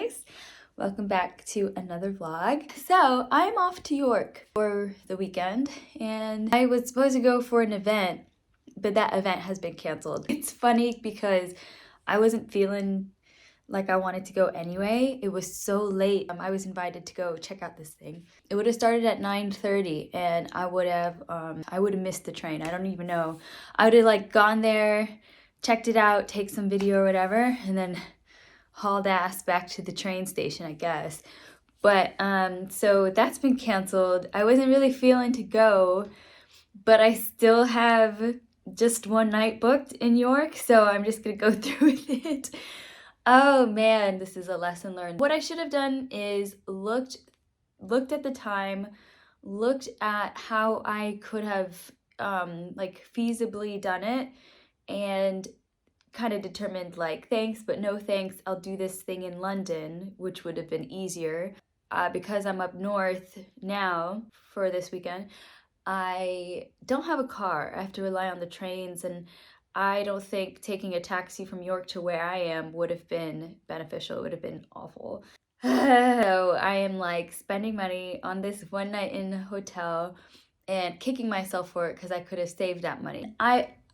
guys, welcome back to another vlog. So I'm off to York for the weekend and I was supposed to go for an event, but that event has been canceled. It's funny because I wasn't feeling like I wanted to go anyway. It was so late. I was invited to go check out this thing. It would have started at 9:30 and I would have missed the train. I don't even know. I would have like gone there, checked it out, take some video or whatever, and then hauled ass back to the train station, I guess. But so that's been canceled. I wasn't really feeling to go, but I still have just one night booked in York, so I'm just gonna go through with it. Oh man, this is a lesson learned. What I should have done is looked at the time, looked at how I could have like feasibly done it, and kind of determined like, thanks but no thanks, I'll do this thing in London, which would have been easier. Because I'm up north now for this weekend, I don't have a car. I have to rely on the trains, and I don't think taking a taxi from York to where I am would have been beneficial. It would have been awful. So I am like spending money on this one night in a hotel and kicking myself for it because I could have saved that money.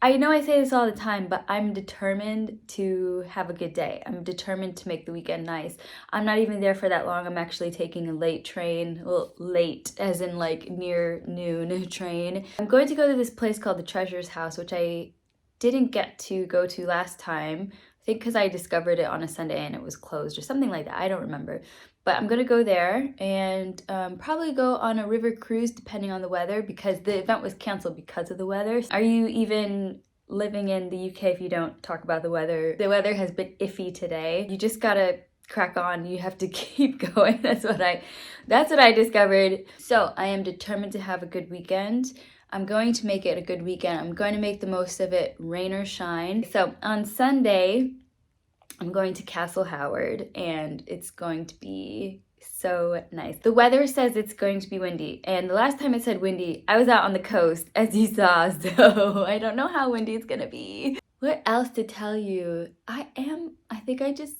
I know I say this all the time, but I'm determined to have a good day. I'm determined to make the weekend nice. I'm not even there for that long. I'm actually taking a late train, well, late as in like near noon train. I'm going to go to this place called the Treasure's House, which I didn't get to go to last time. I think because I discovered it on a Sunday and it was closed or something like that. I don't remember. But I'm gonna go there and probably go on a river cruise depending on the weather, because the event was canceled because of the weather. Are you even living in the UK if you don't talk about the weather? The weather has been iffy today. You just gotta crack on. You have to keep going. That's what I discovered. So I am determined to have a good weekend. I'm going to make it a good weekend. I'm going to make the most of it, rain or shine. So on Sunday, I'm going to Castle Howard and it's going to be so nice. The weather says it's going to be windy, and the last time it said windy, I was out on the coast, as you saw, so I don't know how windy it's gonna be. What else to tell you? I think I just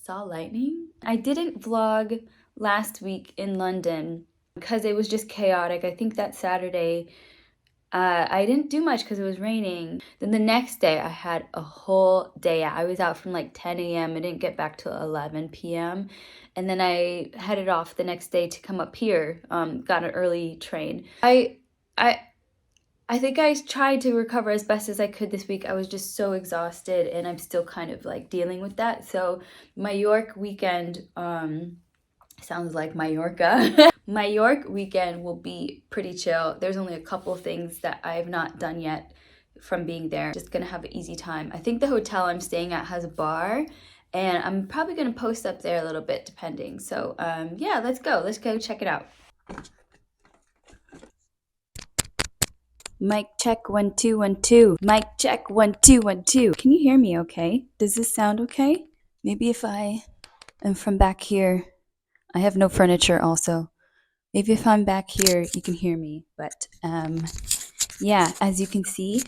saw lightning. I didn't vlog last week in London because it was just chaotic. I think that Saturday, I didn't do much because it was raining. Then the next day I had a whole day out. I was out from like 10 a.m. I didn't get back till 11 p.m. And then I headed off the next day to come up here. Got an early train. I think I tried to recover as best as I could this week. I was just so exhausted and I'm still kind of like dealing with that. So my York weekend, sounds like Mallorca. My York weekend will be pretty chill. There's only a couple things that I've not done yet from being there. Just gonna have an easy time. I think the hotel I'm staying at has a bar, and I'm probably gonna post up there a little bit depending. So yeah, let's go check it out. Mic check 1 2 1 2. Mic check 1 2 1 2. Can you hear me okay? Does this sound okay? Maybe if I am from back here. I have no furniture also. Maybe if I'm back here, you can hear me. But yeah, as you can see,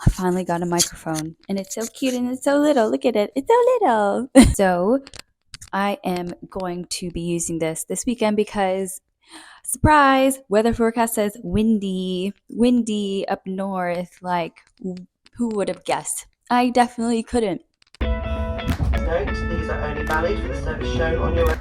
I finally got a microphone. And it's so cute and it's so little. Look at it. It's so little. So I am going to be using this weekend because, surprise, weather forecast says windy. Windy up north. Like, who would have guessed? I definitely couldn't. Note, these are only valid for the service shown on your...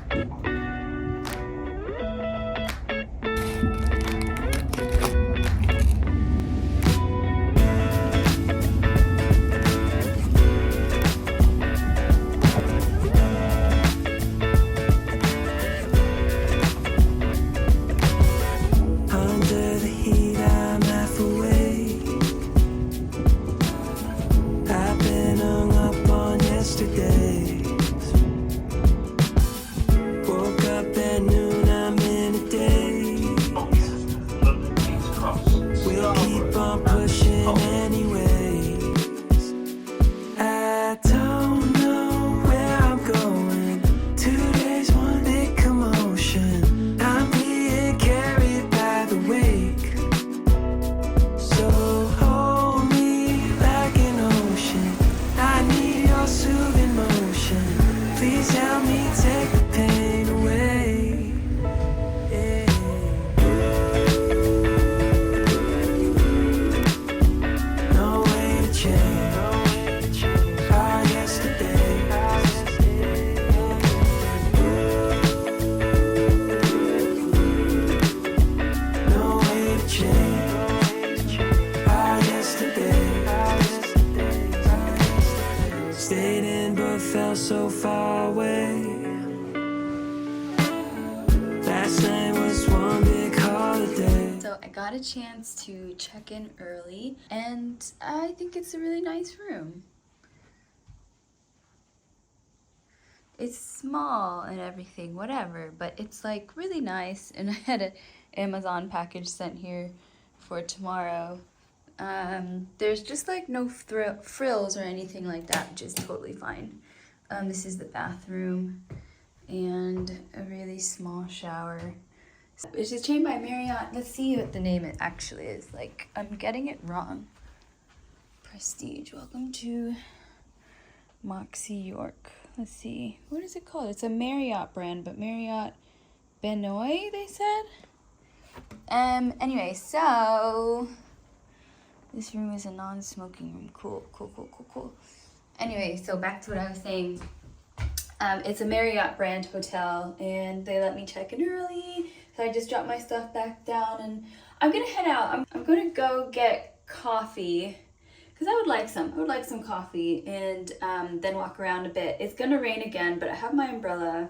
Please help me take got a chance to check in early, and I think it's a really nice room. It's small and everything, whatever, but it's like really nice. And I had an Amazon package sent here for tomorrow. There's just like no frills or anything like that, which is totally fine. This is the bathroom and a really small shower. It's a chain by Marriott. Let's see what the name it actually is. Like, I'm getting it wrong. Prestige. Welcome to Moxie York. Let's see. What is it called? It's a Marriott brand, but Marriott Benoit, they said. Anyway, so this room is a non-smoking room. Cool. Anyway, so back to what I was saying. It's a Marriott brand hotel, and they let me check in early. So I just dropped my stuff back down, and I'm gonna head out. I'm gonna go get coffee, because I would like some coffee, and then walk around a bit. It's gonna rain again, but I have my umbrella,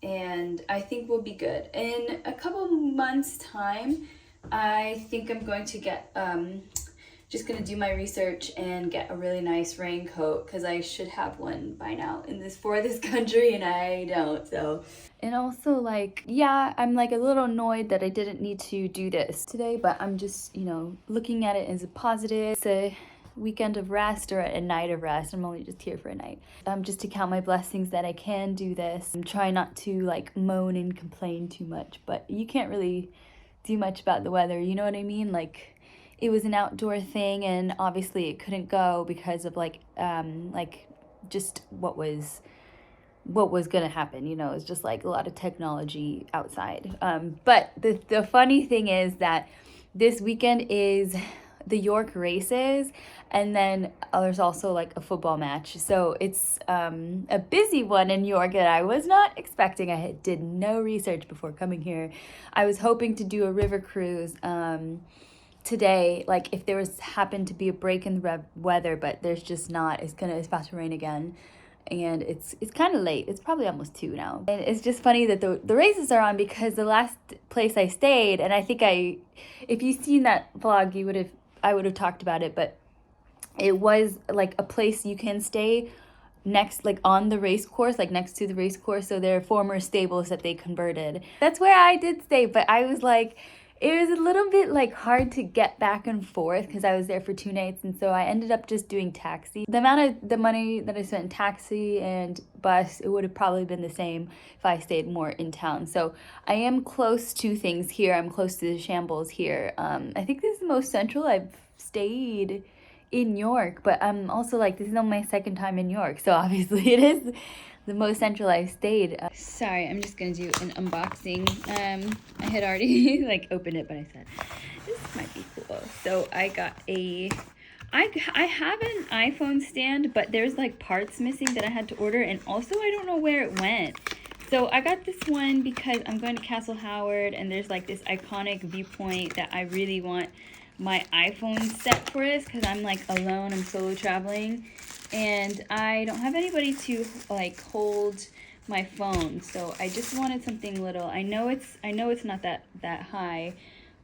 and I think we'll be good. In a couple months' time, I think I'm going to get just gonna do my research and get a really nice raincoat, because I should have one by now for this country, and I don't. So, and also, like, yeah, I'm like a little annoyed that I didn't need to do this today, but I'm just, you know, looking at it as a positive. It's a weekend of rest, or a night of rest. I'm only just here for a night. Just to count my blessings that I can do this. I'm trying not to like moan and complain too much, but you can't really do much about the weather, you know what I mean? Like, it was an outdoor thing, and obviously it couldn't go because of like just what was gonna happen, you know. It's just like a lot of technology outside. But the funny thing is that this weekend is the York races, and then there's also like a football match. So it's a busy one in York that I was not expecting. I did no research before coming here. I was hoping to do a river cruise today, like if there happened to be a break in the weather, but there's just not. It's about to rain again, and it's kind of late. It's probably almost 2 now, and it's just funny that the races are on, because the last place I stayed, and I think if you've seen that vlog, I would have talked about it, but it was like a place you can stay next, like on the race course, like next to the race course. So they're former stables that they converted. That's where I did stay, but I was like, it was a little bit like hard to get back and forth because I was there for 2 nights, and so I ended up just doing taxi. The amount of the money that I spent in taxi and bus, it would have probably been the same if I stayed more in town. So I am close to things here. I'm close to the shambles here. I think this is the most central I've stayed in York, but I'm also like, this is only my 2nd time in York, so obviously it is the most central I've stayed. Sorry, I'm just gonna do an unboxing. I had already like opened it, but I said this might be cool. So I got I have an iPhone stand, but there's like parts missing that I had to order, and also I don't know where it went. So I got this one because I'm going to Castle Howard, and there's like this iconic viewpoint that I really want my iPhone set for this, because I'm like alone, I'm solo traveling, and I don't have anybody to like hold my phone. So I just wanted something little. I know it's not that high,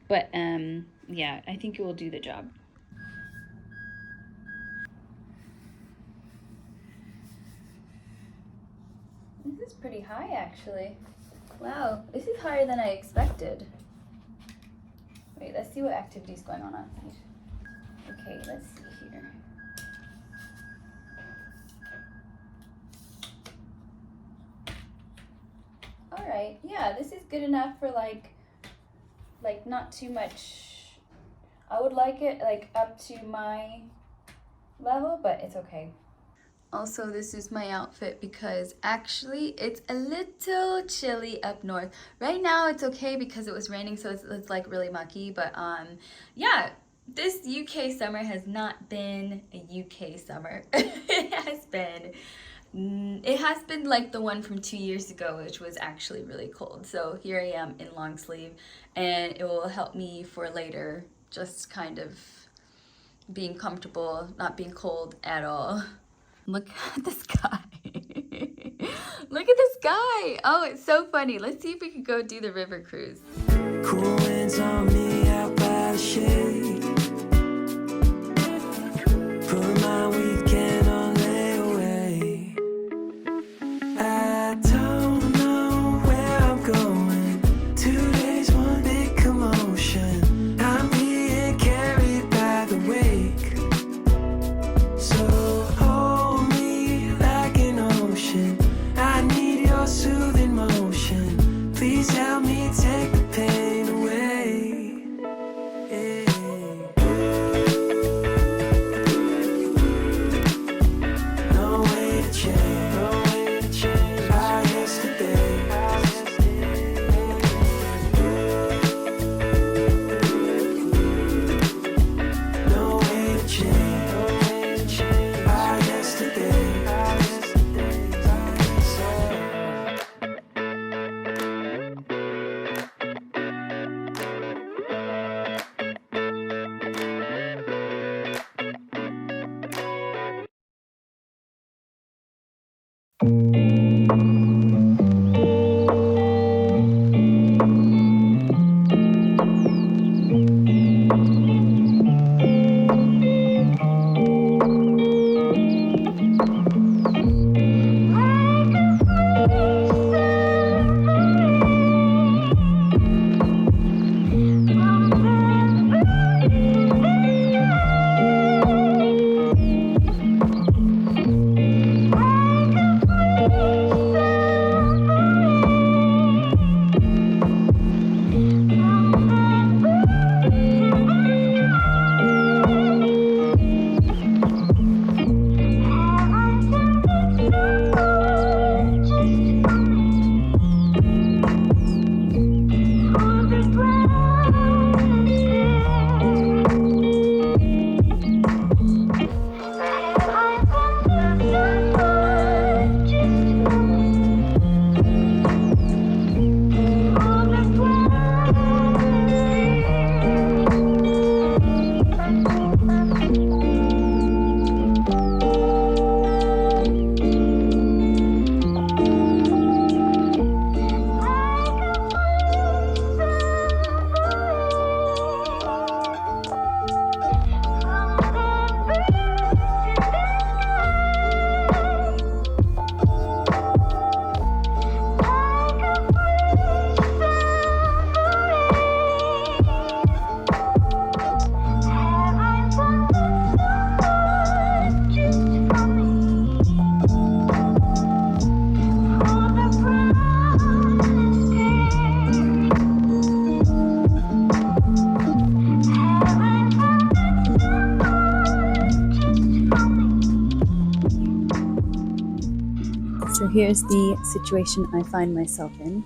but yeah, I think it will do the job. This is pretty high, actually. Wow, this is higher than I expected. Wait, let's see what activity is going on outside. Okay, let's see here. All right, yeah, this is good enough for like not too much. I would like it like up to my level, but it's okay. Also, this is my outfit because actually it's a little chilly up north. Right now it's okay because it was raining, so it's like really mucky, but yeah, this UK summer has not been a UK summer. It has been like the one from 2 years ago, which was actually really cold. So here I am in long sleeve, and it will help me for later, just kind of being comfortable, not being cold at all. Look at the sky. Look at the sky. Oh, it's so funny. Let's see if we can go do the river cruise. Cool winds on me out by a shake. Put my weekend on layaway. I don't know where I'm going. 2 days, one big commotion. I'm being carried by the wake. So hold me like an ocean. I need your soothing motion. Please help me take the pain away. Yeah. No way to change. No way to change. Our yesterday. No way to change. No way to change. Our yesterday. So here's the situation I find myself in.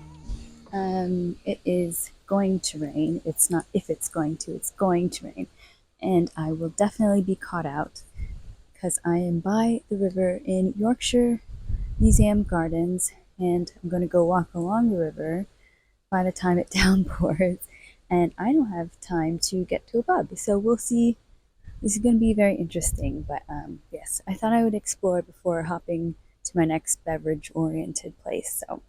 It is going to rain. It's not if it's going to, it's going to rain. And I will definitely be caught out because I am by the river in Yorkshire Museum Gardens, and I'm going to go walk along the river by the time it downpours, and I don't have time to get to a pub. So we'll see. This is going to be very interesting, but yes, I thought I would explore before hopping to my next beverage-oriented place. So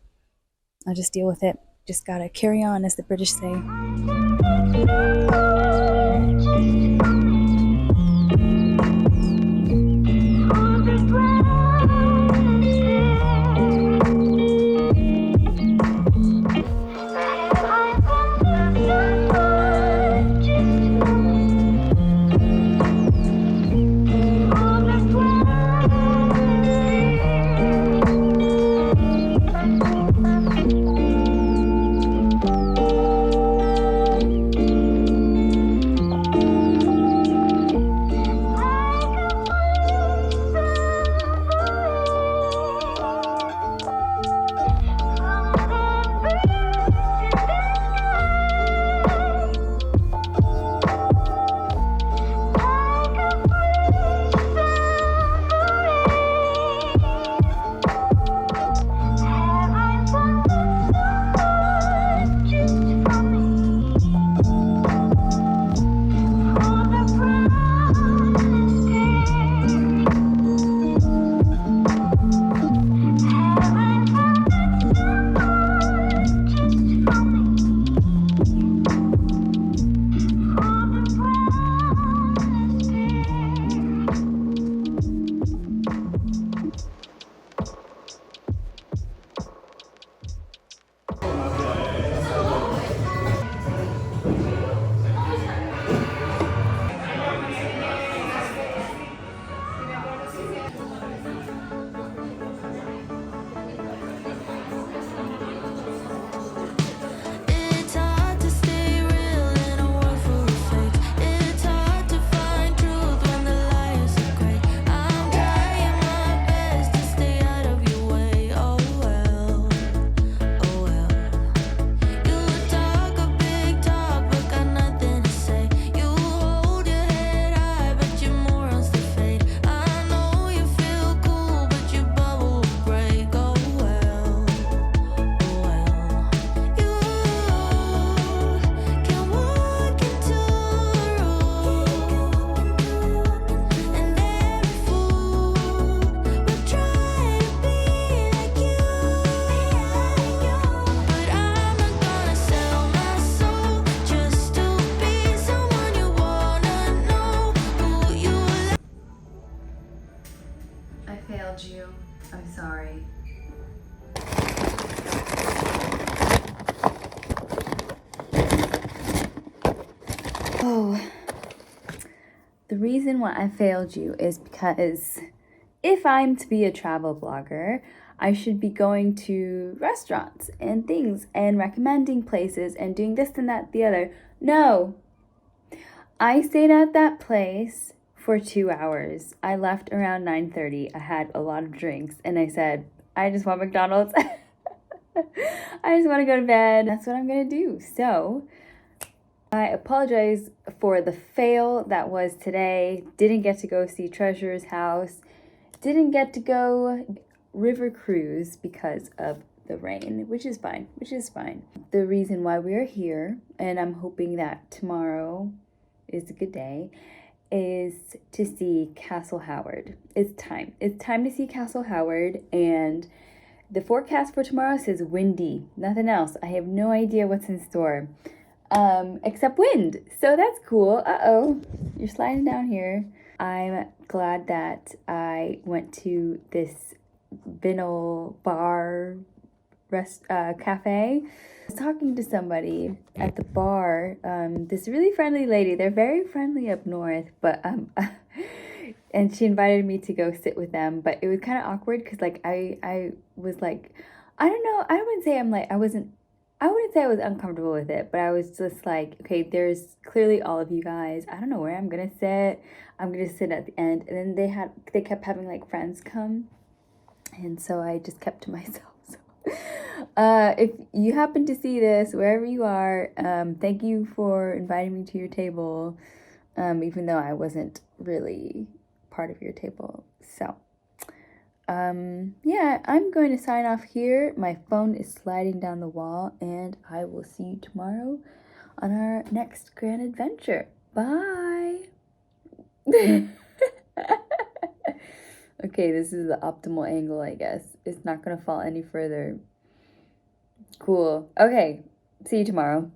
I'll just deal with it. Just gotta carry on, as the British say. So, the reason why I failed you is because if I'm to be a travel blogger, I should be going to restaurants and things and recommending places and doing this and that, the other. No. I stayed at that place for 2 hours. I left around 9:30. I had a lot of drinks and I said, I just want McDonald's. I just want to go to bed. That's what I'm going to do. So, I apologize for the fail that was today. Didn't get to go see Treasure's house. Didn't get to go river cruise because of the rain, which is fine. The reason why we're here, and I'm hoping that tomorrow is a good day, is to see Castle Howard. It's time to see Castle Howard, and the forecast for tomorrow says windy, nothing else. I have no idea what's in store, except wind, so that's cool. You're sliding down here. I'm glad that I went to this vinyl bar cafe. I was talking to somebody at the bar, this really friendly lady. They're very friendly up north, but and she invited me to go sit with them, but it was kind of awkward because like I was like, I don't know, I wouldn't say I wouldn't say I was uncomfortable with it, but I was just like, okay, there's clearly all of you guys. I don't know where I'm gonna sit. I'm gonna sit at the end. And then they kept having like friends come, and so I just kept to myself. So, if you happen to see this, wherever you are, thank you for inviting me to your table, even though I wasn't really part of your table. So, yeah, I'm going to sign off here. My phone is sliding down the wall, and I will see you tomorrow on our next grand adventure. Bye. Okay, this is the optimal angle, I guess. It's not gonna fall any further. Cool. Okay, see you tomorrow.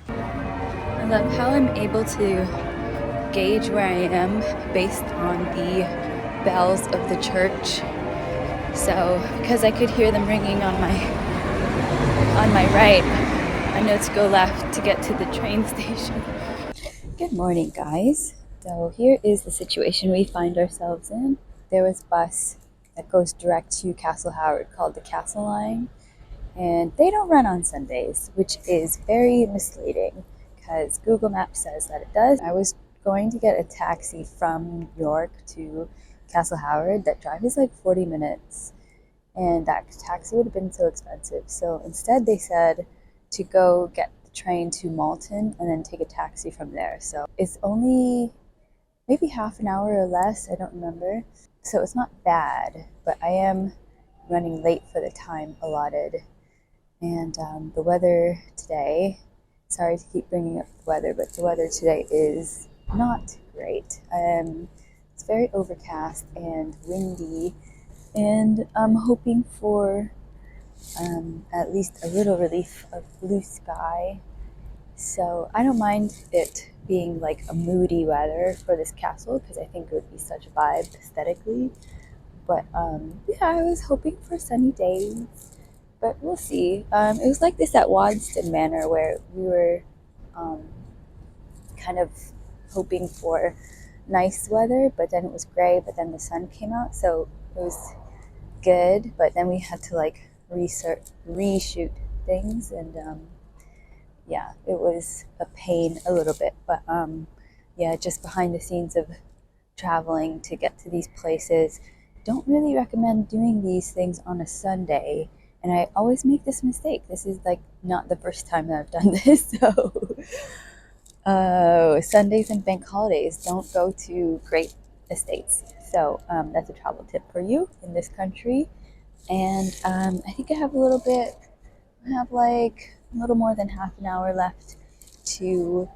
I love how I'm able to gauge where I am based on the bells of the church. So, because I could hear them ringing on my right, I know to go left to get to the train station. Good morning, guys. So here is the situation we find ourselves in. There was a bus that goes direct to Castle Howard called the Castle Line, and they don't run on Sundays, which is very misleading because Google Maps says that it does. I was going to get a taxi from York to Castle Howard. That drive is like 40 minutes, and that taxi would have been so expensive. So instead they said to go get the train to Malton and then take a taxi from there. So it's only maybe half an hour or less, I don't remember. So it's not bad, but I am running late for the time allotted. And the weather today, sorry to keep bringing up the weather, but the weather today is not great. It's very overcast and windy, and I'm hoping for at least a little relief of blue sky. So I don't mind it being like a moody weather for this castle because I think it would be such a vibe aesthetically. But yeah, I was hoping for sunny days, but we'll see. It was like this at Wadston Manor where we were kind of hoping for nice weather, but then it was gray, but then the sun came out, so it was good. But then we had to like reshoot things, and yeah, it was a pain a little bit, but yeah, just behind the scenes of traveling to get to these places. Don't really recommend doing these things on a Sunday, and I always make this mistake. This is like not the first time that I've done this. So Sundays and bank holidays, don't go to great estates. So that's a travel tip for you in this country. And I think I have like a little more than half an hour left to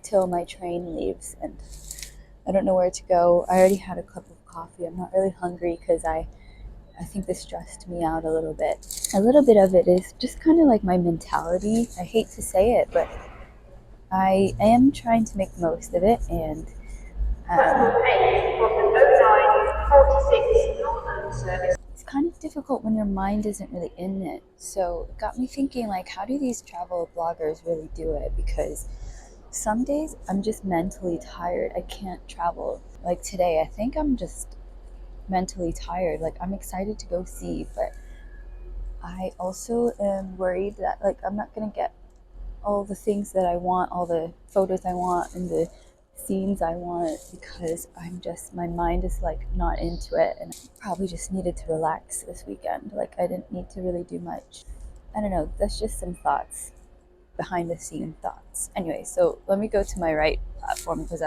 till my train leaves, and I don't know where to go. I already had a cup of coffee. I'm not really hungry because I think this stressed me out a little bit. A little bit of it is just kind of like my mentality. I hate to say it, but I am trying to make the most of it, and it's kind of difficult when your mind isn't really in it. So it got me thinking, like, how do these travel bloggers really do it? Because some days I'm just mentally tired. I can't travel. Like today, I think I'm just mentally tired. Like, I'm excited to go see, but I also am worried that, like, I'm not gonna get all the things that I want, all the photos I want, and the scenes I want, because my mind is like not into it, and I probably just needed to relax this weekend. Like, I didn't need to really do much. I don't know, that's just some thoughts, behind the scene thoughts. Anyway, so let me go to my right platform because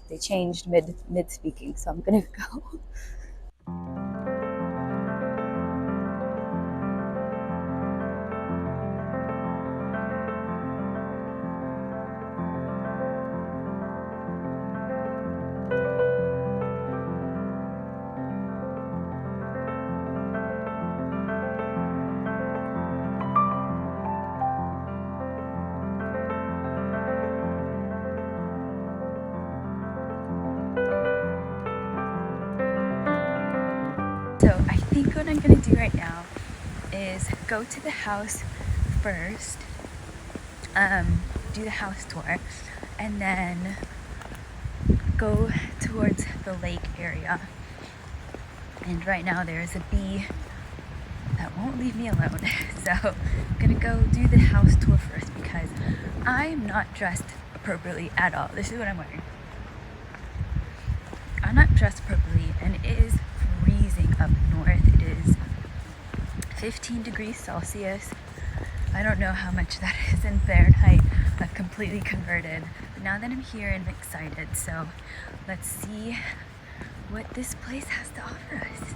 they changed mid speaking, so I'm gonna go. So I think what I'm gonna do right now is go to the house first, do the house tour, and then go towards the lake area. And right now there is a bee that won't leave me alone. So I'm gonna go do the house tour first because I'm not dressed appropriately at all. This is what I'm wearing. I'm not dressed appropriately, and it is freezing up north. It is 15 degrees Celsius. I don't know how much that is in Fahrenheit. I've completely converted. But now that I'm here and I'm excited, so let's see what this place has to offer us.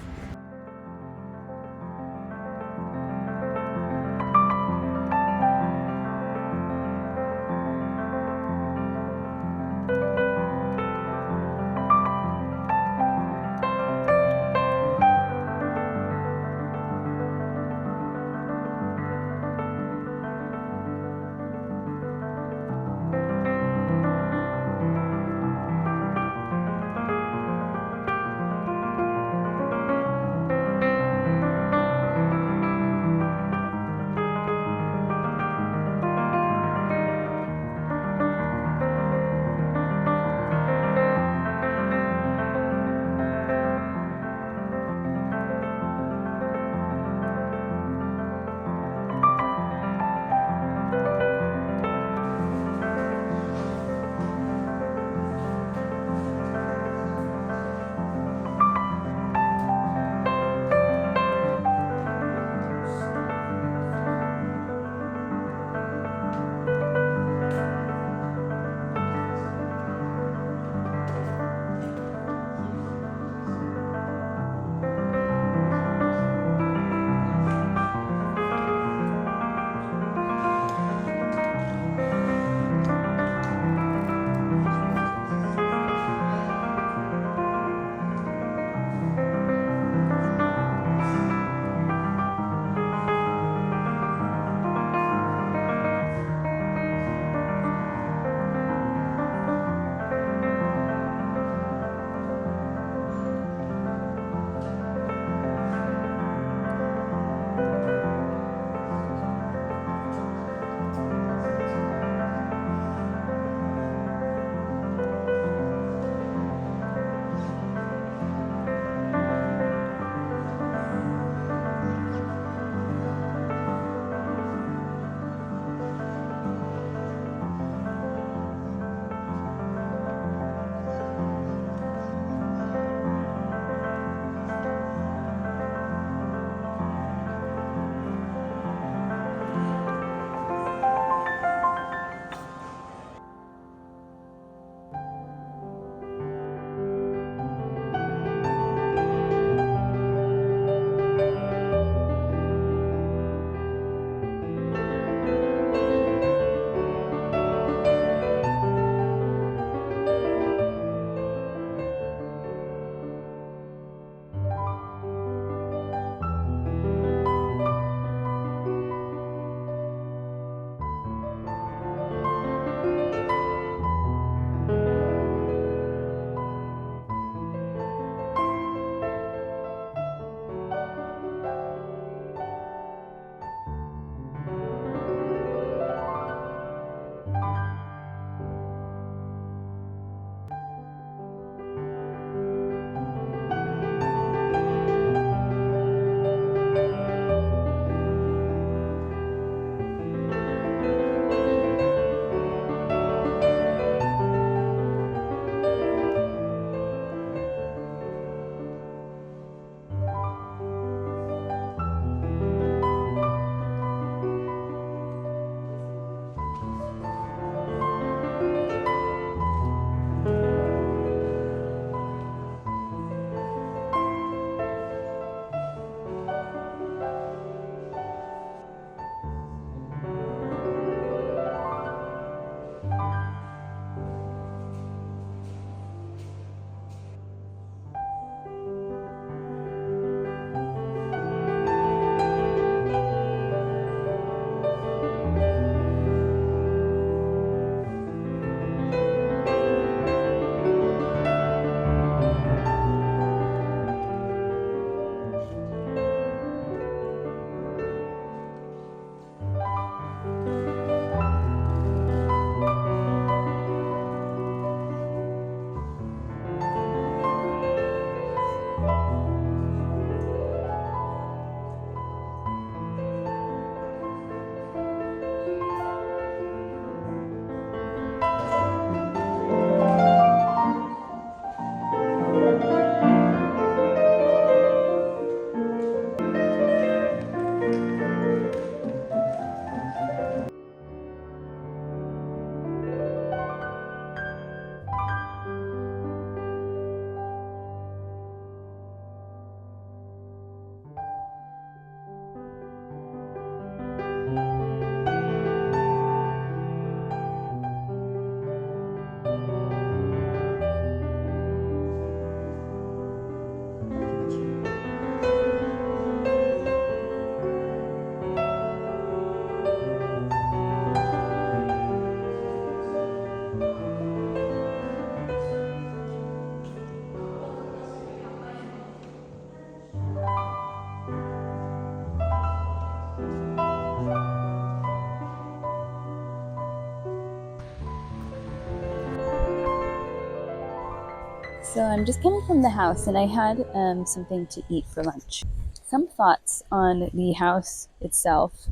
So I'm just coming from the house and I had something to eat for lunch. Some thoughts on the house itself.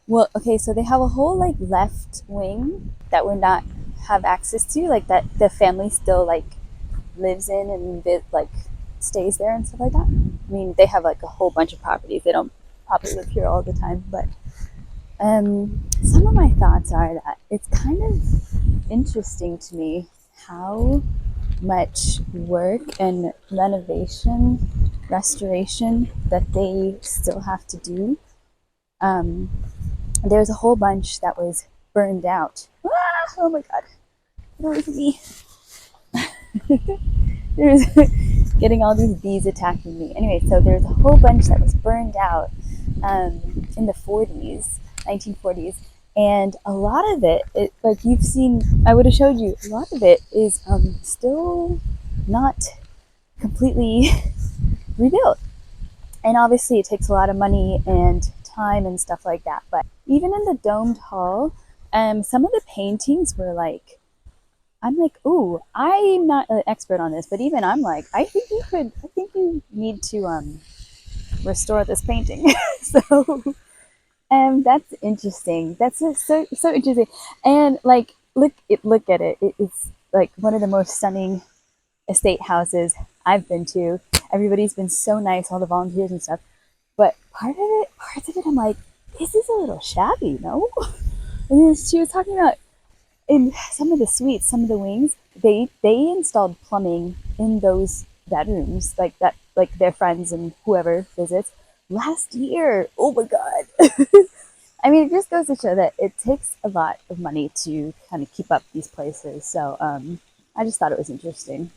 Well, okay, so they have a whole like left wing that we're not have access to, like that the family still like lives in and like stays there and stuff like that. I mean, they have like a whole bunch of properties. They don't probably live here all the time, but some of my thoughts are that it's kind of interesting to me how much work and restoration that they still have to do. There's a whole bunch that was burned out. Ah, oh my god, get away from me. There's getting all these bees attacking me. Anyway, so there's a whole bunch that was burned out in the 40s, 1940s, and a lot of it, like you've seen, I would have showed you, a lot of it is still not completely rebuilt. And obviously it takes a lot of money and time and stuff like that. But even in the domed hall, some of the paintings were like, I'm like, ooh, I'm not an expert on this, but even I'm like, I think you need to restore this painting. So that's interesting. That's just so interesting. And like, look at it. It's like one of the most stunning estate houses I've been to. Everybody's been so nice, all the volunteers and stuff. But parts of it, I'm like, this is a little shabby, no? And then she was talking about in some of the suites, some of the wings, they installed plumbing in those bedrooms, like that, like their friends and whoever visits last year. Oh my god! I mean, it just goes to show that it takes a lot of money to kind of keep up these places. So I just thought it was interesting.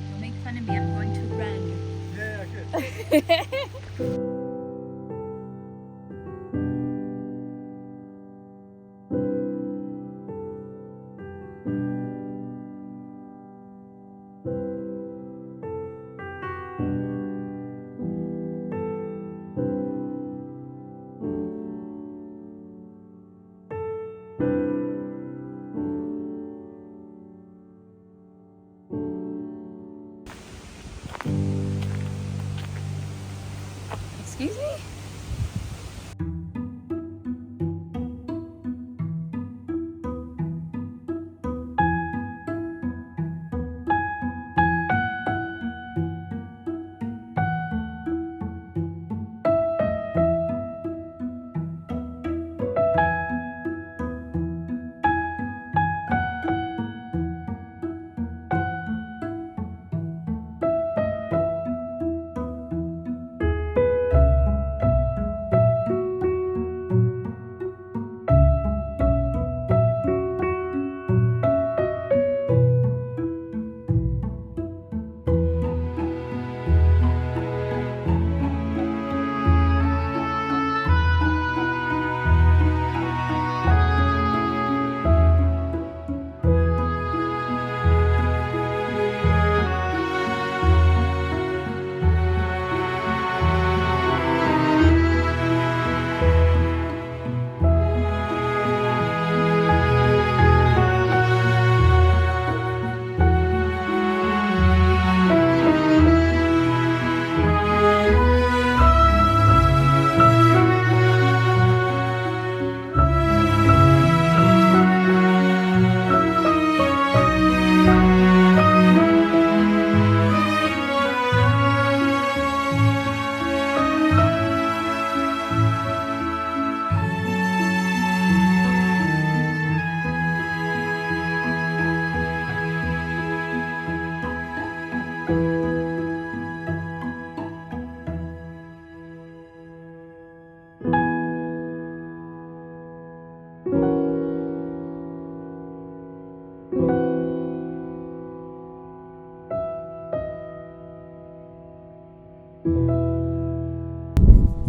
Don't make fun of me. I'm going to run. Yeah, good. Excuse me?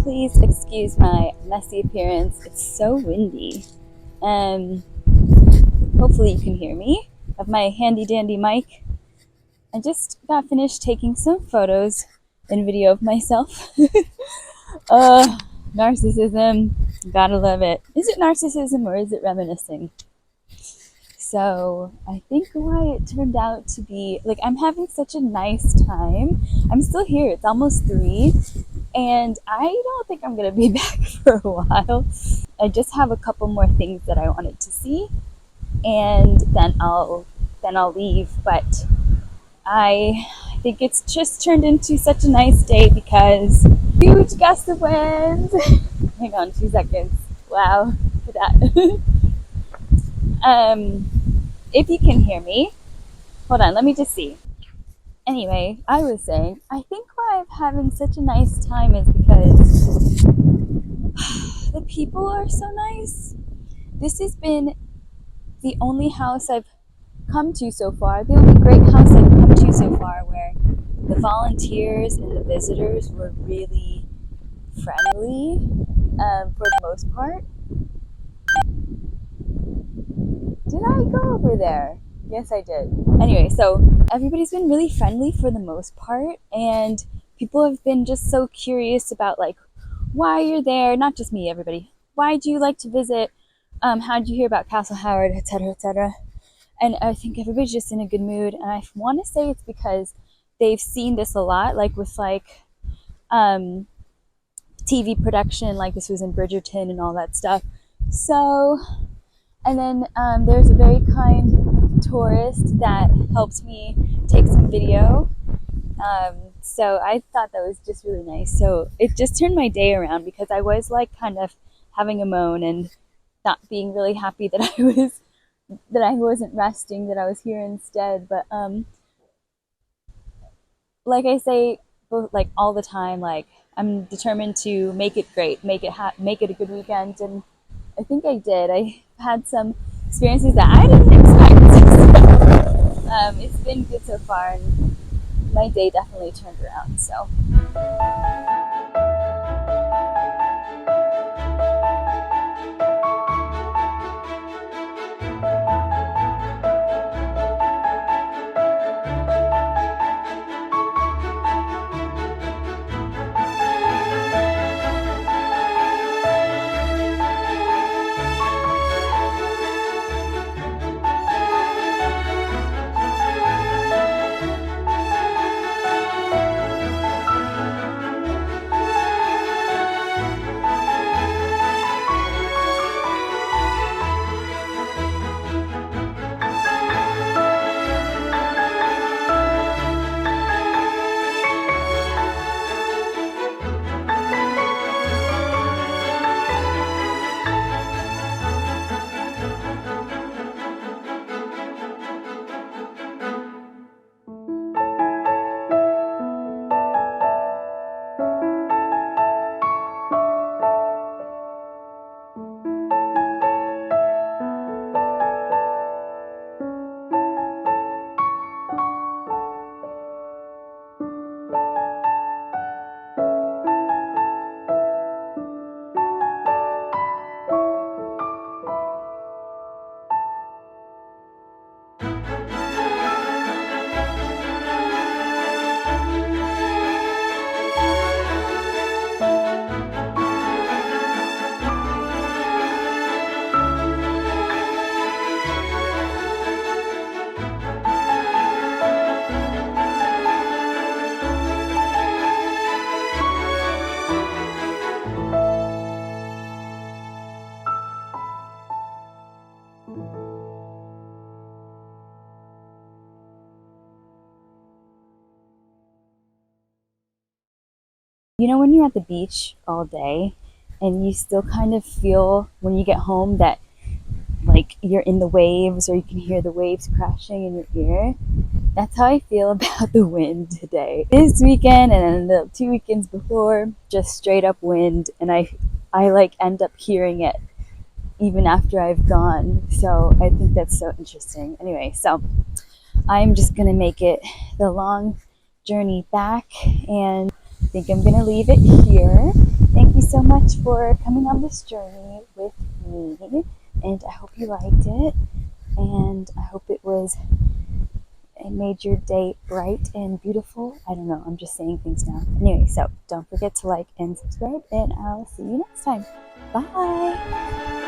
Please excuse my messy appearance. It's so windy. And hopefully you can hear me. I have my handy dandy mic. I just got finished taking some photos and video of myself. Narcissism. Gotta love it. Is it narcissism or is it reminiscing? So I think why it turned out to be, like, I'm having such a nice time. I'm still here. It's almost 3. And I don't think I'm going to be back for a while. I just have a couple more things that I wanted to see. And then I'll leave. But I think it's just turned into such a nice day because huge gust of wind. Hang on 2 seconds. Wow. Look at that. If you can hear me, hold on, let me just see. Anyway, I was saying, I think why I'm having such a nice time is because the people are so nice. This has been the only house I've come to so far, the only great house I've come to so far where the volunteers and the visitors were really friendly for the most part. Did I go over there? Yes, I did. Anyway, so everybody's been really friendly for the most part, and people have been just so curious about, like, why you're there. Not just me, everybody. Why do you like to visit? How did you hear about Castle Howard, etc., etc.? And I think everybody's just in a good mood, and I want to say it's because they've seen this a lot, like with, like, TV production, like this was in Bridgerton and all that stuff. So... And then there's a very kind tourist that helped me take some video. So I thought that was just really nice. So it just turned my day around because I was like kind of having a moan and not being really happy that I wasn't resting, that I was here instead. But like I say, like all the time, like I'm determined to make it great, make it a good weekend, and I think I did. I had some experiences that I didn't expect. So, it's been good so far, and my day definitely turned around. So. You know, when you're at the beach all day and you still kind of feel when you get home that like you're in the waves or you can hear the waves crashing in your ear? That's how I feel about the wind today. This weekend and then the 2 weekends before, just straight up wind, and I like end up hearing it even after I've gone. So I think that's so interesting. Anyway, so I'm just gonna make it the long journey back, and I think I'm gonna leave it here. Thank you much for coming on this journey with me, and I hope you liked it, and I hope it made your day bright and beautiful. I don't know, I'm just saying things now. Anyway, so don't forget to like and subscribe, and I'll see you next time. Bye!